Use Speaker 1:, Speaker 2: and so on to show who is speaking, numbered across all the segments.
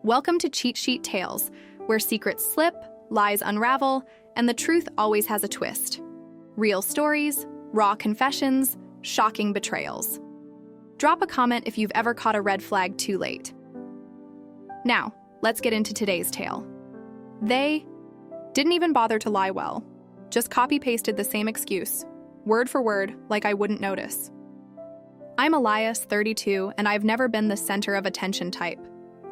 Speaker 1: Welcome to Cheat Sheet Tales, where secrets slip, lies unravel, and the truth always has a twist. Real stories, raw confessions, shocking betrayals. Drop a comment if you've ever caught a red flag too late. Now, let's get into today's tale. They didn't even bother to lie well, just copy-pasted the same excuse, word for word, like I wouldn't notice. I'm Elias, 32, and I've never been the center of attention type.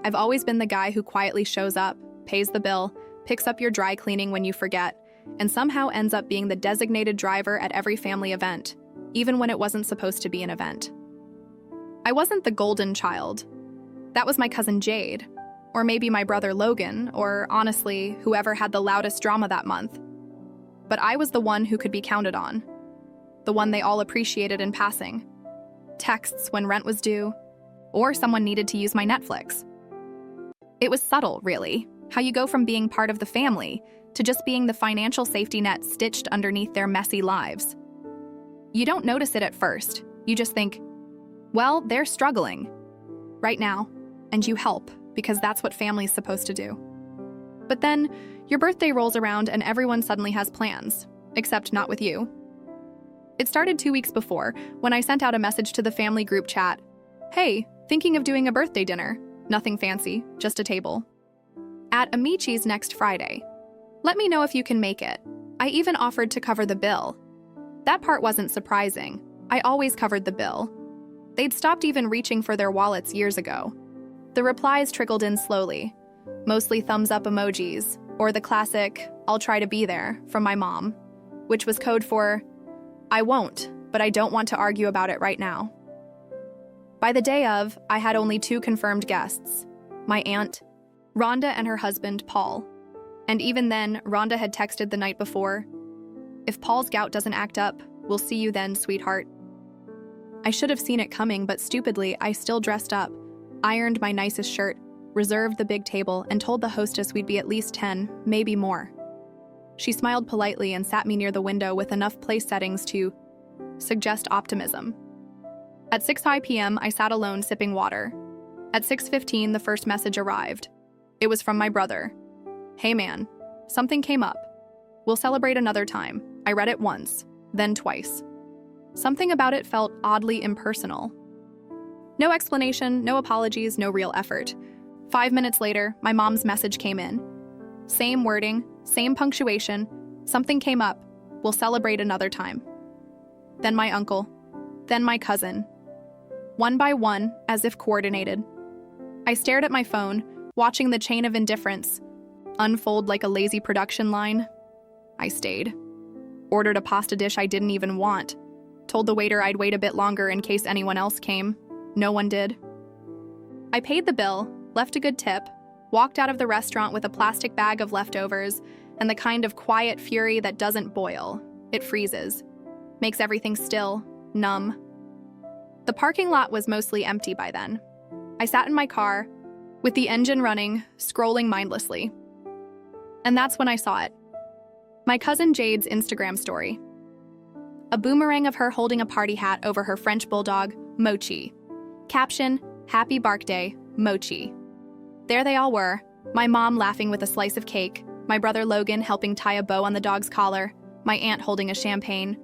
Speaker 1: I've always been the guy who quietly shows up, pays the bill, picks up your dry cleaning when you forget, and somehow ends up being the designated driver at every family event, even when it wasn't supposed to be an event. I wasn't the golden child. That was my cousin Jade, or maybe my brother Logan, or honestly, whoever had the loudest drama that month. But I was the one who could be counted on. The one they all appreciated in passing. Texts when rent was due, or someone needed to use my Netflix. It was subtle, really, how you go from being part of the family to just being the financial safety net stitched underneath their messy lives. You don't notice it at first. You just think, well, they're struggling right now, and you help because that's what family's supposed to do. But then, your birthday rolls around and everyone suddenly has plans, except not with you. It started 2 weeks before, when I sent out a message to the family group chat. Hey, thinking of doing a birthday dinner. Nothing fancy, just a table. At Amici's next Friday. Let me know if you can make it. I even offered to cover the bill. That part wasn't surprising. I always covered the bill. They'd stopped even reaching for their wallets years ago. The replies trickled in slowly, mostly thumbs up emojis, or the classic, I'll try to be there, from my mom, which was code for, I won't, but I don't want to argue about it right now. By the day of, I had only 2 confirmed guests, my aunt, Rhonda, and her husband, Paul. And even then, Rhonda had texted the night before, if Paul's gout doesn't act up, we'll see you then, sweetheart. I should have seen it coming, but stupidly, I still dressed up, ironed my nicest shirt, reserved the big table, and told the hostess we'd be at least 10, maybe more. She smiled politely and sat me near the window with enough place settings to suggest optimism. At 6 p.m., I sat alone sipping water. At 6:15, the first message arrived. It was from my brother. Hey man, something came up. We'll celebrate another time. I read it once, then twice. Something about it felt oddly impersonal. No explanation, no apologies, no real effort. 5 minutes later, my mom's message came in. Same wording, same punctuation. Something came up. We'll celebrate another time. Then my uncle. Then my cousin. One by one, as if coordinated. I stared at my phone, watching the chain of indifference unfold like a lazy production line. I stayed. Ordered a pasta dish I didn't even want. Told the waiter I'd wait a bit longer in case anyone else came. No one did. I paid the bill, left a good tip, walked out of the restaurant with a plastic bag of leftovers and the kind of quiet fury that doesn't boil. It freezes. Makes everything still, numb. The parking lot was mostly empty by then. I sat in my car, with the engine running, scrolling mindlessly. And that's when I saw it. My cousin Jade's Instagram story. A boomerang of her holding a party hat over her French bulldog, Mochi. Caption, Happy Bark Day, Mochi. There they all were, my mom laughing with a slice of cake, my brother Logan helping tie a bow on the dog's collar, my aunt holding a champagne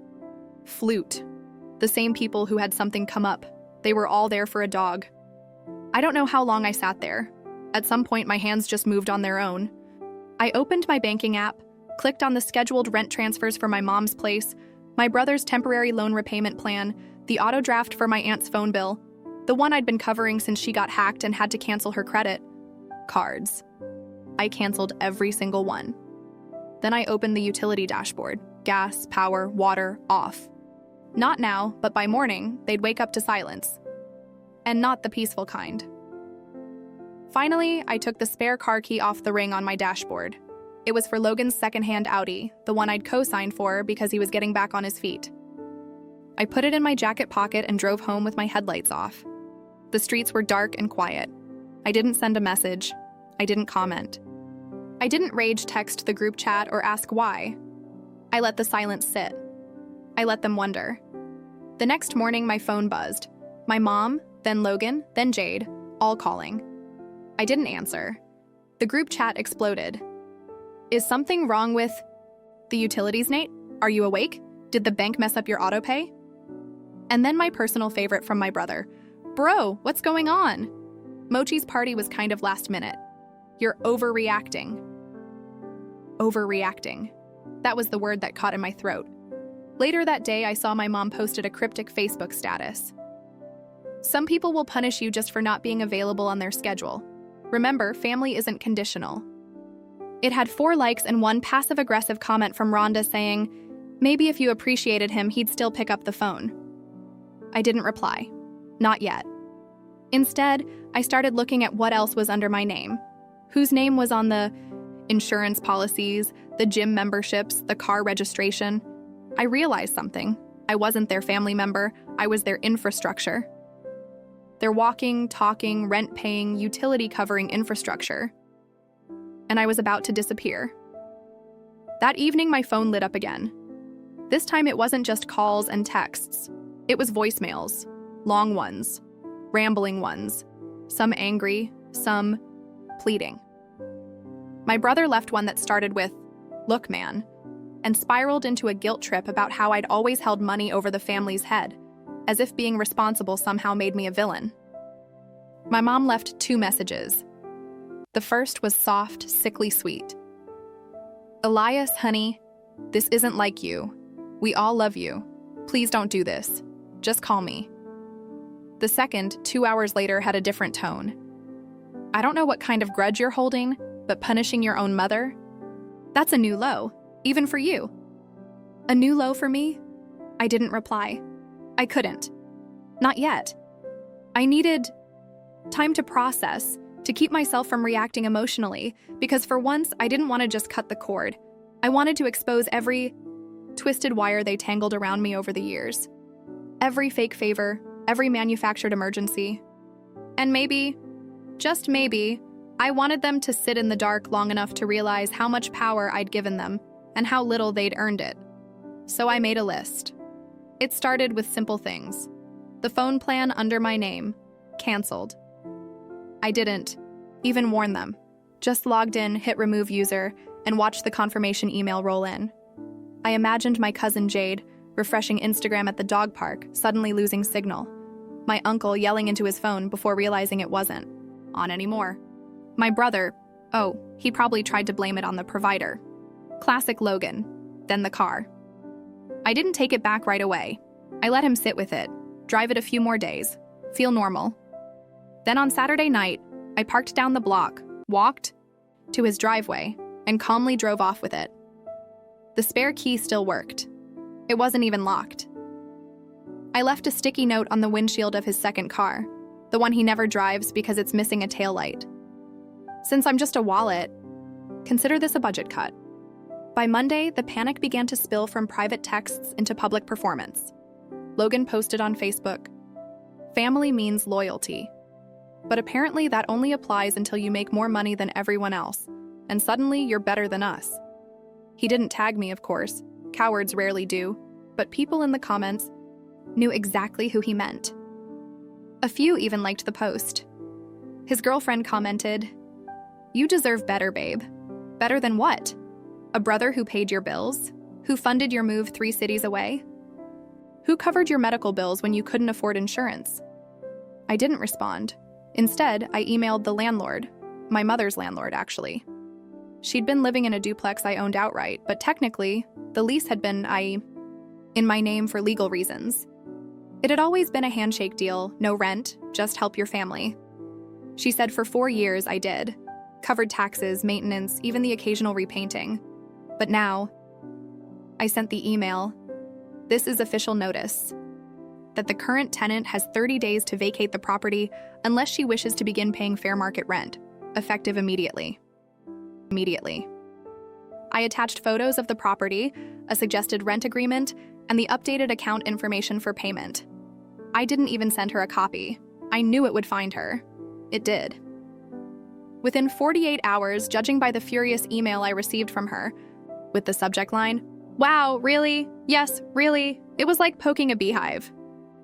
Speaker 1: flute. The same people who had something come up. They were all there for a dog. I don't know how long I sat there. At some point, my hands just moved on their own. I opened my banking app, clicked on the scheduled rent transfers for my mom's place, my brother's temporary loan repayment plan, the auto draft for my aunt's phone bill, the one I'd been covering since she got hacked and had to cancel her credit cards. I canceled every single one. Then I opened the utility dashboard. Gas, power, water, off. Not now, but by morning, they'd wake up to silence. And not the peaceful kind. Finally, I took the spare car key off the ring on my dashboard. It was for Logan's secondhand Audi, the one I'd co-signed for because he was getting back on his feet. I put it in my jacket pocket and drove home with my headlights off. The streets were dark and quiet. I didn't send a message. I didn't comment. I didn't rage text the group chat or ask why. I let the silence sit. I let them wonder. The next morning, my phone buzzed. My mom, then Logan, then Jade, all calling. I didn't answer. The group chat exploded. Is something wrong with the utilities, Nate? Are you awake? Did the bank mess up your autopay? And then my personal favorite from my brother. Bro, what's going on? Mochi's party was kind of last minute. You're overreacting. Overreacting. That was the word that caught in my throat. Later that day, I saw my mom posted a cryptic Facebook status. Some people will punish you just for not being available on their schedule. Remember, family isn't conditional. It had 4 likes and 1 passive-aggressive comment from Rhonda saying, maybe if you appreciated him, he'd still pick up the phone. I didn't reply. Not yet. Instead, I started looking at what else was under my name. Whose name was on the insurance policies, the gym memberships, the car registration. I realized something. I wasn't their family member. I was their infrastructure. Their walking, talking, rent-paying, utility-covering infrastructure. And I was about to disappear. That evening, my phone lit up again. This time, it wasn't just calls and texts. It was voicemails, long ones, rambling ones, some angry, some pleading. My brother left one that started with, "Look, man," and spiraled into a guilt trip about how I'd always held money over the family's head, as if being responsible somehow made me a villain. My mom left 2 messages. The first was soft, sickly sweet. Elias, honey, this isn't like you. We all love you. Please don't do this. Just call me. The second, 2 hours later, had a different tone. I don't know what kind of grudge you're holding, but punishing your own mother? That's a new low, even for you. A new low for me? I didn't reply. I couldn't. Not yet. I needed time to process, to keep myself from reacting emotionally, because for once, I didn't want to just cut the cord. I wanted to expose every twisted wire they tangled around me over the years. Every fake favor, every manufactured emergency. And maybe, just maybe, I wanted them to sit in the dark long enough to realize how much power I'd given them and how little they'd earned it. So I made a list. It started with simple things. The phone plan under my name, canceled. I didn't even warn them. Just logged in, hit remove user, and watched the confirmation email roll in. I imagined my cousin Jade refreshing Instagram at the dog park, suddenly losing signal. My uncle yelling into his phone before realizing it wasn't on anymore. My brother, he probably tried to blame it on the provider. Classic Logan, then the car. I didn't take it back right away. I let him sit with it, drive it a few more days, feel normal. Then on Saturday night, I parked down the block, walked to his driveway, and calmly drove off with it. The spare key still worked. It wasn't even locked. I left a sticky note on the windshield of his second car, the one he never drives because it's missing a taillight. Since I'm just a wallet, consider this a budget cut. By Monday, the panic began to spill from private texts into public performance. Logan posted on Facebook, "Family means loyalty. But apparently that only applies until you make more money than everyone else, and suddenly you're better than us." He didn't tag me, of course. Cowards rarely do, but people in the comments knew exactly who he meant. A few even liked the post. His girlfriend commented, "You deserve better, babe." Better than what? A brother who paid your bills? Who funded your move 3 cities away? Who covered your medical bills when you couldn't afford insurance? I didn't respond. Instead, I emailed the landlord, my mother's landlord, actually. She'd been living in a duplex I owned outright, but technically, the lease had been, in my name for legal reasons. It had always been a handshake deal, no rent, just help your family. She said for 4 years I did. Covered taxes, maintenance, even the occasional repainting. But now, I sent the email. This is official notice that the current tenant has 30 days to vacate the property unless she wishes to begin paying fair market rent, effective immediately. I attached photos of the property, a suggested rent agreement, and the updated account information for payment. I didn't even send her a copy. I knew it would find her. It did. Within 48 hours, judging by the furious email I received from her, with the subject line, "Wow, really? Yes, really?" It was like poking a beehive.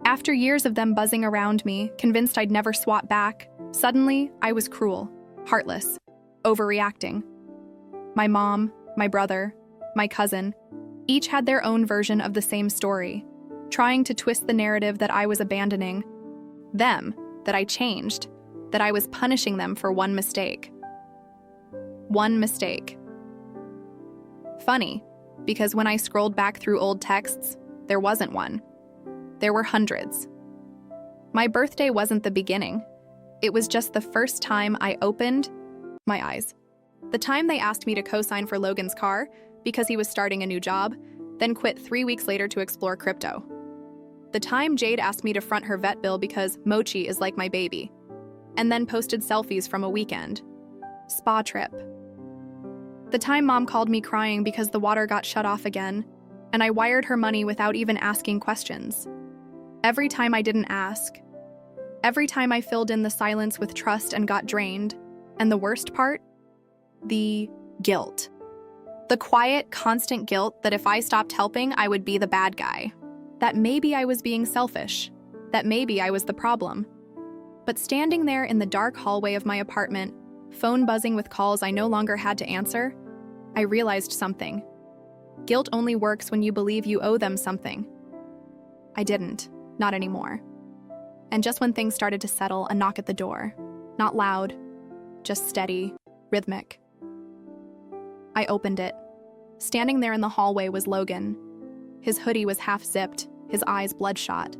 Speaker 1: After years of them buzzing around me, convinced I'd never swat back, suddenly I was cruel. heartless, overreacting. My mom, my brother, my cousin, each had their own version of the same story, trying to twist the narrative that I was abandoning them, that I changed, that I was punishing them for one mistake. One mistake. Funny, because when I scrolled back through old texts, there wasn't one. There were hundreds. My birthday wasn't the beginning. It was just the first time I opened my eyes. The time they asked me to co-sign for Logan's car because he was starting a new job, then quit 3 weeks later to explore crypto. The time Jade asked me to front her vet bill because Mochi is like my baby, and then posted selfies from a weekend. Spa trip. The time Mom called me crying because the water got shut off again, and I wired her money without even asking questions. Every time I didn't ask. Every time I filled in the silence with trust and got drained. And the worst part? The guilt. The quiet, constant guilt that if I stopped helping, I would be the bad guy. That maybe I was being selfish. That maybe I was the problem. But standing there in the dark hallway of my apartment, phone buzzing with calls I no longer had to answer, I realized something. Guilt only works when you believe you owe them something. I didn't. Not anymore. And just when things started to settle, a knock at the door. Not loud, just steady, rhythmic. I opened it. Standing there in the hallway was Logan. His hoodie was half-zipped, his eyes bloodshot.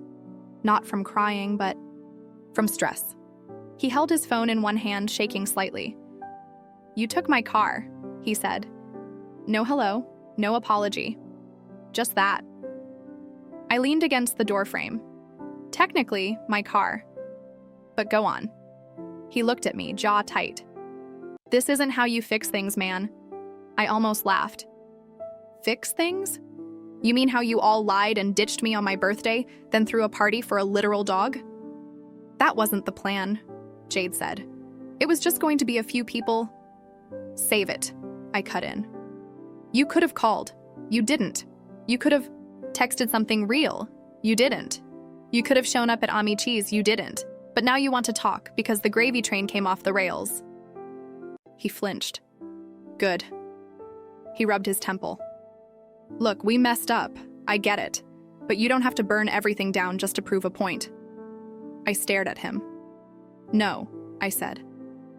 Speaker 1: Not from crying, but from stress. He held his phone in one hand, shaking slightly. "You took my car," he said. No hello, no apology. Just that. I leaned against the doorframe. Technically, my car. But go on. He looked at me, jaw tight. "This isn't how you fix things, man." I almost laughed. Fix things? You mean how you all lied and ditched me on my birthday, then threw a party for a literal dog? That wasn't the plan, Jade said. It was just going to be a few people. Save it, I cut in. You could have called. You didn't. You could have texted something real. You didn't. You could have shown up at Amichi's. You didn't. But now you want to talk because the gravy train came off the rails. He flinched. Good. He rubbed his temple. Look, we messed up. I get it. But you don't have to burn everything down just to prove a point. I stared at him. No, I said.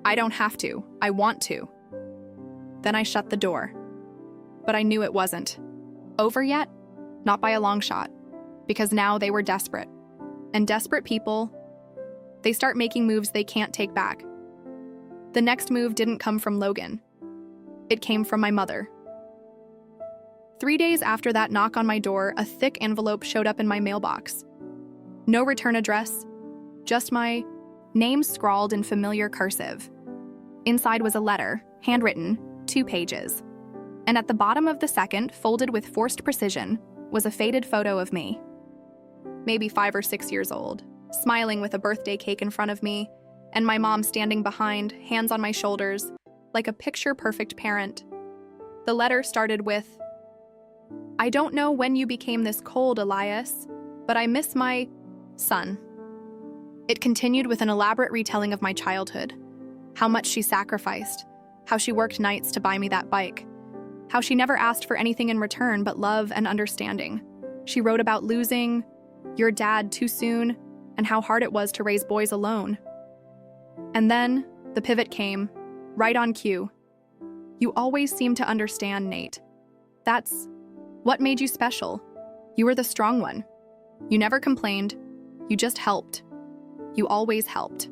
Speaker 1: I don't have to. I want to. Then I shut the door. But I knew it wasn't over yet, not by a long shot, because now they were desperate. And desperate people, they start making moves they can't take back. The next move didn't come from Logan. It came from my mother. 3 days after that knock on my door, a thick envelope showed up in my mailbox. No return address, just my name scrawled in familiar cursive. Inside was a letter, handwritten, 2 pages. And at the bottom of the second, folded with forced precision, was a faded photo of me. Maybe 5 or 6 years old, smiling with a birthday cake in front of me, and my mom standing behind, hands on my shoulders, like a picture-perfect parent. The letter started with, I don't know when you became this cold, Elias, but I miss my son. It continued with an elaborate retelling of my childhood, how much she sacrificed, how she worked nights to buy me that bike, how she never asked for anything in return but love and understanding. She wrote about losing your dad too soon and how hard it was to raise boys alone. And then the pivot came, right on cue. You always seem to understand, Nate. That's what made you special. You were the strong one. You never complained. You just helped. You always helped.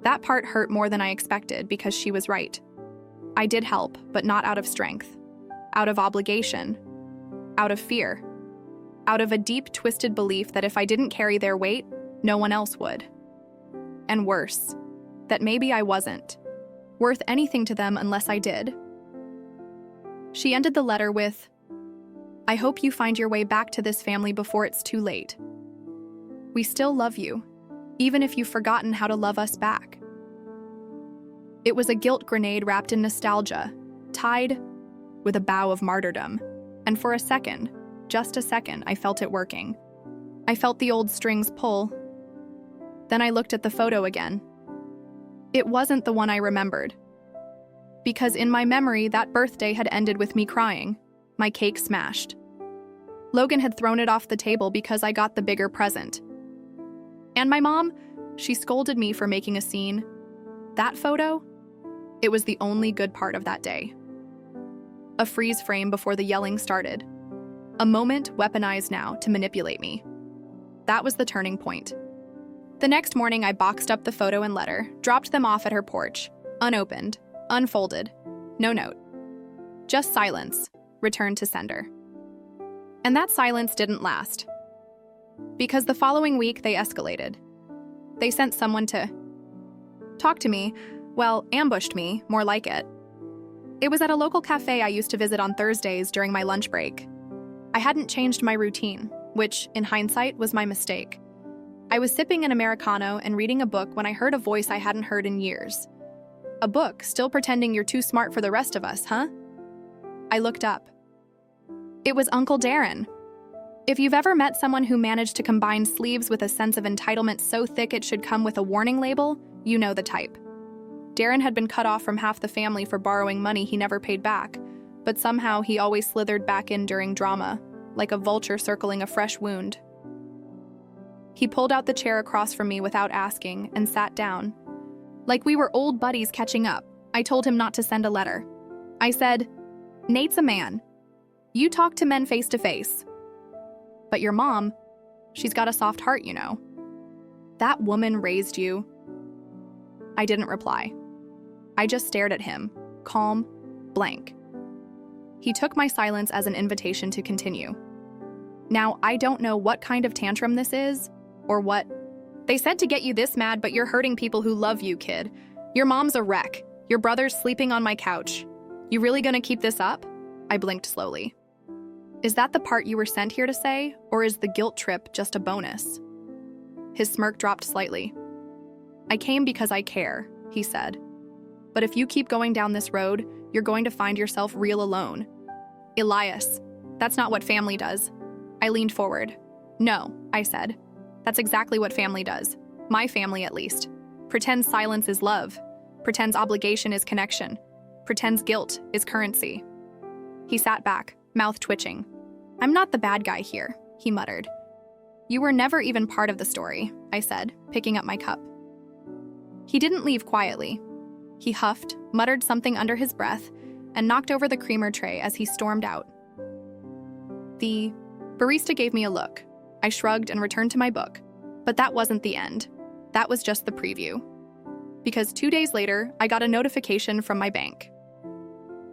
Speaker 1: That part hurt more than I expected because she was right. I did help, but not out of strength. Out of obligation. Out of fear. Out of a deep, twisted belief that if I didn't carry their weight, no one else would. And worse, that maybe I wasn't worth anything to them unless I did. She ended the letter with, I hope you find your way back to this family before it's too late. We still love you, even if you've forgotten how to love us back. It was a guilt grenade wrapped in nostalgia, tied with a bow of martyrdom. And for a second, just a second, I felt it working. I felt the old strings pull. Then I looked at the photo again. It wasn't the one I remembered. Because in my memory, that birthday had ended with me crying, my cake smashed. Logan had thrown it off the table because I got the bigger present. And my mom, she scolded me for making a scene. That photo? It was the only good part of that day. A freeze frame before the yelling started. A moment weaponized now to manipulate me. That was the turning point. The next morning, I boxed up the photo and letter, dropped them off at her porch, unopened, unfolded, no note. Just silence, returned to sender. And that silence didn't last. Because the following week, they escalated. They sent someone to talk to me, well, ambushed me, more like it. It was at a local cafe I used to visit on Thursdays during my lunch break. I hadn't changed my routine, which, in hindsight, was my mistake. I was sipping an Americano and reading a book when I heard a voice I hadn't heard in years. A book, still pretending you're too smart for the rest of us, huh? I looked up. It was Uncle Darren. If you've ever met someone who managed to combine sleeves with a sense of entitlement so thick it should come with a warning label, you know the type. Darren had been cut off from half the family for borrowing money he never paid back, but somehow he always slithered back in during drama, like a vulture circling a fresh wound. He pulled out the chair across from me without asking and sat down. Like we were old buddies catching up, I told him not to send a letter. I said, "Nate's a man. You talk to men face to face. But your mom, she's got a soft heart, you know. That woman raised you." I didn't reply. I just stared at him, calm, blank. He took my silence as an invitation to continue. Now, I don't know what kind of tantrum this is, or what. They said to get you this mad, but you're hurting people who love you, kid. Your mom's a wreck. Your brother's sleeping on my couch. You really gonna keep this up? I blinked slowly. Is that the part you were sent here to say, or is the guilt trip just a bonus? His smirk dropped slightly. I came because I care, he said. But if you keep going down this road, you're going to find yourself real alone. Elias, that's not what family does. I leaned forward. No, I said. That's exactly what family does. My family, at least. Pretends silence is love. Pretends obligation is connection. Pretends guilt is currency. He sat back, mouth twitching. I'm not the bad guy here, he muttered. You were never even part of the story, I said, picking up my cup. He didn't leave quietly. He huffed, muttered something under his breath, and knocked over the creamer tray as he stormed out. The barista gave me a look. I shrugged and returned to my book. But that wasn't the end. That was just the preview. Because 2 days later, I got a notification from my bank.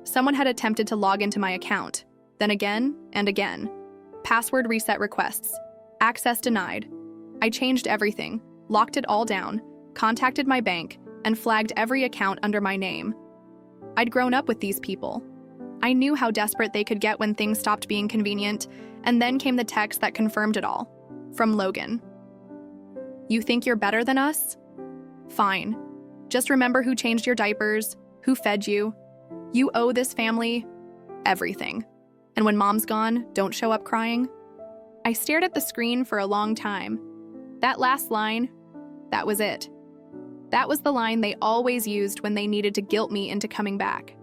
Speaker 1: Someone had attempted to log into my account, then again and again. Password reset requests. Access denied. I changed everything, locked it all down, contacted my bank, and flagged every account under my name. I'd grown up with these people. I knew how desperate they could get when things stopped being convenient, and then came the text that confirmed it all. From Logan. You think you're better than us? Fine. Just remember who changed your diapers, who fed you. You owe this family everything. And when mom's gone, don't show up crying. I stared at the screen for a long time. That last line, that was it. That was the line they always used when they needed to guilt me into coming back.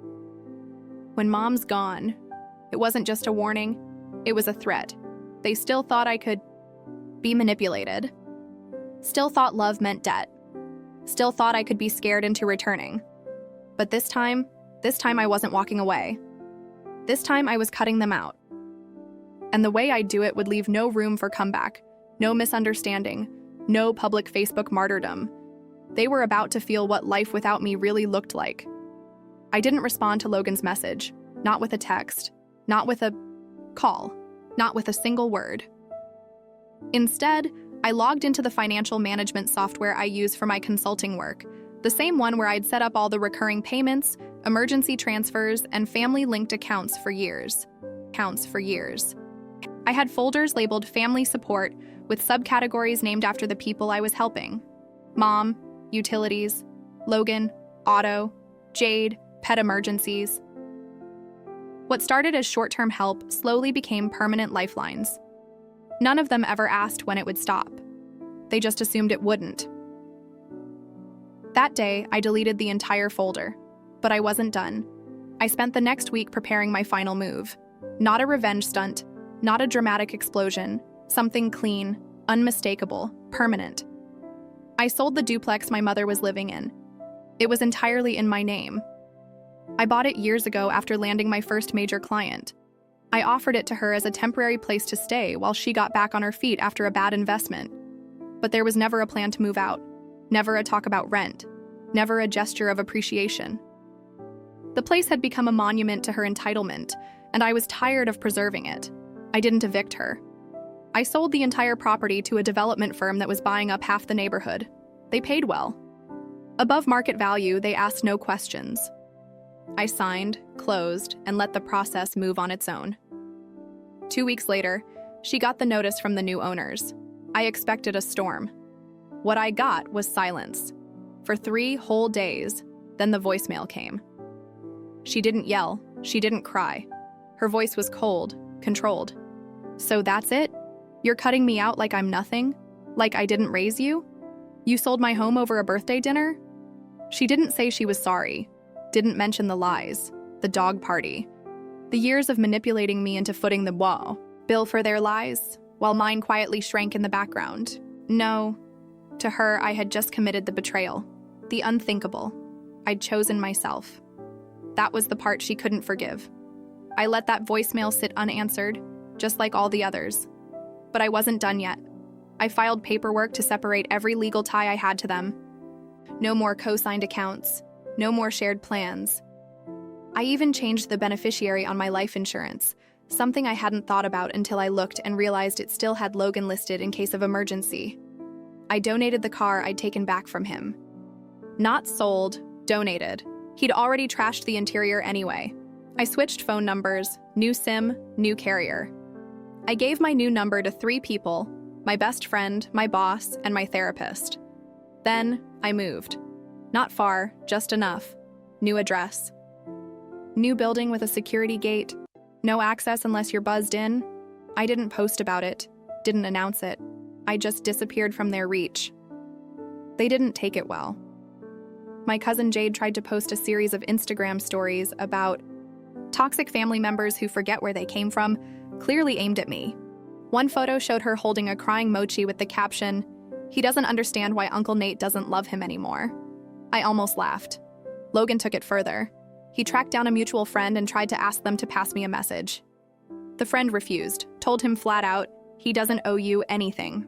Speaker 1: When mom's gone, it wasn't just a warning, it was a threat. They still thought I could be manipulated. Still thought love meant debt. Still thought I could be scared into returning. But this time I wasn't walking away. This time I was cutting them out. And the way I'd do it would leave no room for comeback, no misunderstanding, no public Facebook martyrdom. They were about to feel what life without me really looked like. I didn't respond to Logan's message, not with a text, not with a call, not with a single word. Instead, I logged into the financial management software I use for my consulting work, the same one where I'd set up all the recurring payments, emergency transfers, and family-linked accounts for years. I had folders labeled Family Support with subcategories named after the people I was helping. Mom, Utilities, Logan, Auto, Jade, Pet Emergencies. What started as short-term help slowly became permanent lifelines. None of them ever asked when it would stop. They just assumed it wouldn't. That day, I deleted the entire folder. But I wasn't done. I spent the next week preparing my final move. Not a revenge stunt, not a dramatic explosion, something clean, unmistakable, permanent. I sold the duplex my mother was living in. It was entirely in my name. I bought it years ago after landing my first major client. I offered it to her as a temporary place to stay while she got back on her feet after a bad investment. But there was never a plan to move out, never a talk about rent, never a gesture of appreciation. The place had become a monument to her entitlement, and I was tired of preserving it. I didn't evict her. I sold the entire property to a development firm that was buying up half the neighborhood. They paid well. Above market value, they asked no questions. I signed, closed, and let the process move on its own. 2 weeks later, she got the notice from the new owners. I expected a storm. What I got was silence. For 3 whole days, then the voicemail came. She didn't yell, she didn't cry. Her voice was cold, controlled. So that's it? You're cutting me out like I'm nothing? Like I didn't raise you? You sold my home over a birthday dinner? She didn't say she was sorry, didn't mention the lies, the dog party, the years of manipulating me into footing the bill for their lies, while mine quietly shrank in the background. No. To her, I had just committed the betrayal, the unthinkable. I'd chosen myself. That was the part she couldn't forgive. I let that voicemail sit unanswered, just like all the others. But I wasn't done yet. I filed paperwork to separate every legal tie I had to them. No more co-signed accounts, no more shared plans. I even changed the beneficiary on my life insurance, something I hadn't thought about until I looked and realized it still had Logan listed in case of emergency. I donated the car I'd taken back from him. Not sold, donated. He'd already trashed the interior anyway. I switched phone numbers, new SIM, new carrier. I gave my new number to 3 people, my best friend, my boss, and my therapist. Then I moved. Not far, just enough. New address. New building with a security gate. No access unless you're buzzed in. I didn't post about it, didn't announce it. I just disappeared from their reach. They didn't take it well. My cousin Jade tried to post a series of Instagram stories about toxic family members who forget where they came from, clearly aimed at me. One photo showed her holding a crying Mochi with the caption, "He doesn't understand why Uncle Nate doesn't love him anymore." I almost laughed. Logan took it further. He tracked down a mutual friend and tried to ask them to pass me a message. The friend refused, told him flat out, "He doesn't owe you anything."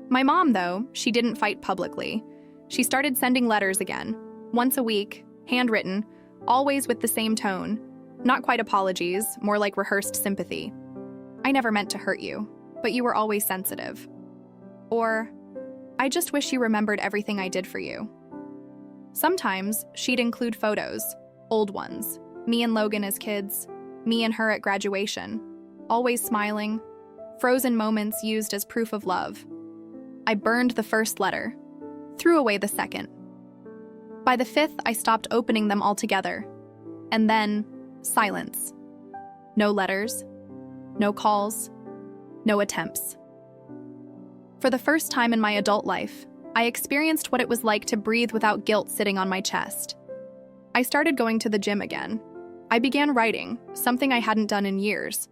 Speaker 1: My mom, though, she didn't fight publicly. She started sending letters again, once a week, handwritten, always with the same tone. Not quite apologies, more like rehearsed sympathy. "I never meant to hurt you, but you were always sensitive." Or, "I just wish you remembered everything I did for you." Sometimes, she'd include photos, old ones, me and Logan as kids, me and her at graduation, always smiling, frozen moments used as proof of love. I burned the first letter, threw away the second. By the 5th, I stopped opening them altogether. And then, silence. No letters, no calls, no attempts. For the first time in my adult life, I experienced what it was like to breathe without guilt sitting on my chest. I started going to the gym again. I began writing, something I hadn't done in years.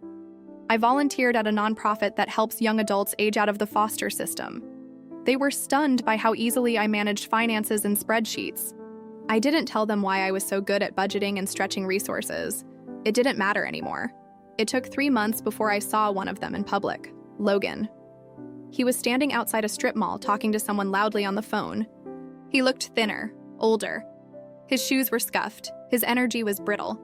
Speaker 1: I volunteered at a nonprofit that helps young adults age out of the foster system. They were stunned by how easily I managed finances and spreadsheets. I didn't tell them why I was so good at budgeting and stretching resources. It didn't matter anymore. It took 3 months before I saw one of them in public, Logan. He was standing outside a strip mall talking to someone loudly on the phone. He looked thinner, older. His shoes were scuffed. His energy was brittle.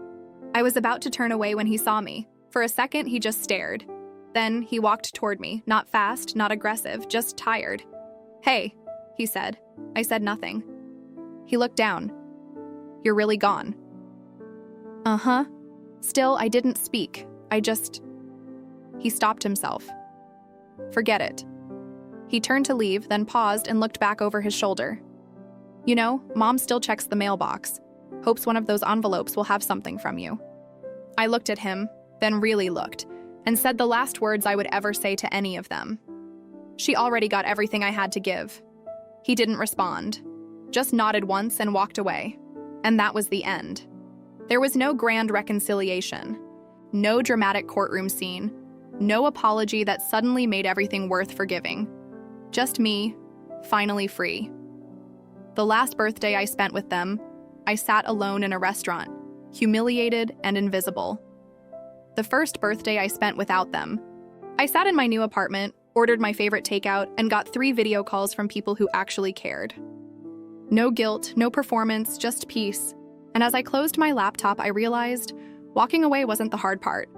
Speaker 1: I was about to turn away when he saw me. For a second, he just stared. Then he walked toward me, not fast, not aggressive, just tired. "Hey," he said. I said nothing. He looked down. "You're really gone." Uh-huh. Still, I didn't speak. He stopped himself. "Forget it." He turned to leave, then paused and looked back over his shoulder. "You know, Mom still checks the mailbox. Hopes one of those envelopes will have something from you." I looked at him, then really looked, and said the last words I would ever say to any of them. "She already got everything I had to give." He didn't respond. just nodded once and walked away. And that was the end. There was no grand reconciliation, no dramatic courtroom scene, no apology that suddenly made everything worth forgiving. Just me, finally free. The last birthday I spent with them, I sat alone in a restaurant, humiliated and invisible. The first birthday I spent without them, I sat in my new apartment, ordered my favorite takeout, and got 3 video calls from people who actually cared. No guilt, no performance, just peace. And as I closed my laptop, I realized walking away wasn't the hard part.